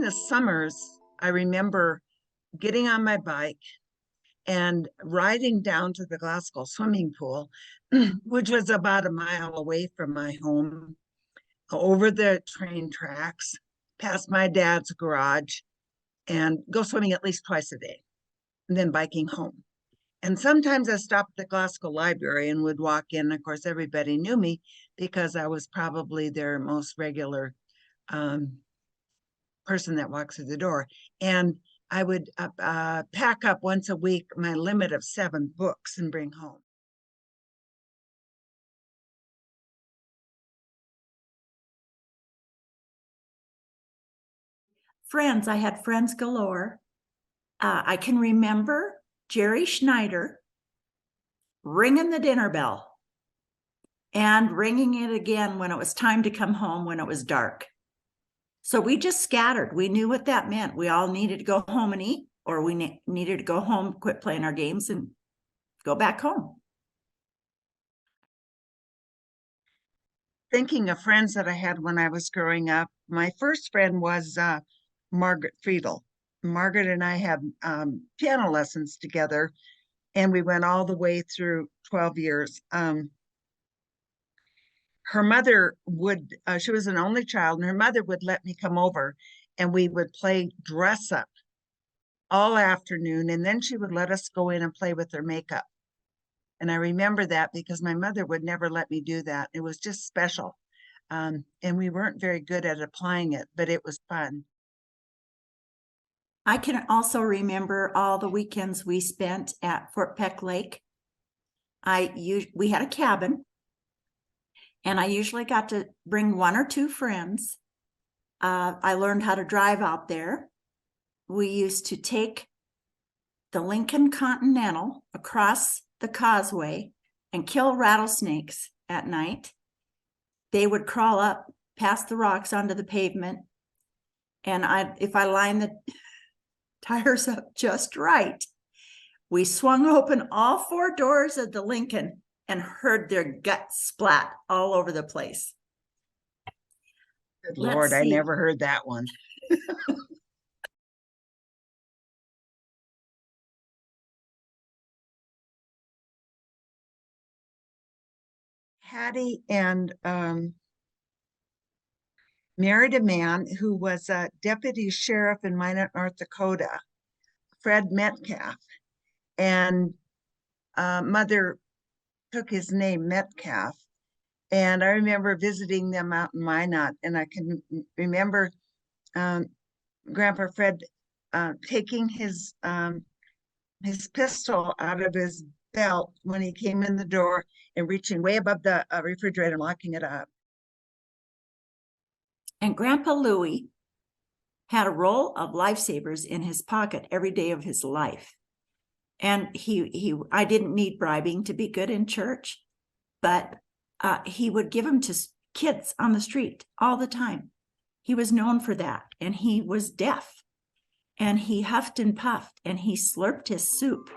the summers, I remember getting on my bike and riding down to the Glasgow swimming pool, which was about a mile away from my home, over the train tracks, past my dad's garage, and go swimming at least twice a day, and then biking home. And sometimes I stopped at the Glasgow Library and would walk in. Of course, everybody knew me because I was probably their most regular person that walks through the door. And I would pack up once a week my limit of 7 books and bring home. Friends, I had friends galore. I can remember Jerry Schneider ringing the dinner bell and ringing it again when it was time to come home when it was dark. So we just scattered. We knew what that meant. We all needed to go home and eat, or we needed to go home, quit playing our games, and go back home. Thinking of friends that I had when I was growing up, my first friend was Margaret Friedel. Margaret and I had piano lessons together, and we went all the way through 12 years. Her mother would, she was an only child, and her mother would let me come over and we would play dress up all afternoon. And then she would let us go in and play with her makeup. And I remember that because my mother would never let me do that. It was just special. And we weren't very good at applying it, but it was fun. I can also remember all the weekends we spent at Fort Peck Lake. We had a cabin, and I usually got to bring 1 or 2 friends. I learned how to drive out there. We used to take the Lincoln Continental across the causeway and kill rattlesnakes at night. They would crawl up past the rocks onto the pavement. And if I lined the tires up just right, we swung open all 4 doors of the Lincoln and heard their guts splat all over the place. Good Lord, I never heard that one. Hattie and married a man who was a deputy sheriff in Minot, North Dakota, Fred Metcalf, and mother took his name, Metcalf. And I remember visiting them out in Minot, and I can remember Grandpa Fred taking his pistol out of his belt when he came in the door and reaching way above the refrigerator and locking it up. And Grandpa Louie had a roll of lifesavers in his pocket every day of his life. And I didn't need bribing to be good in church, but he would give them to kids on the street all the time. He was known for that, and he was deaf, and he huffed and puffed, and he slurped his soup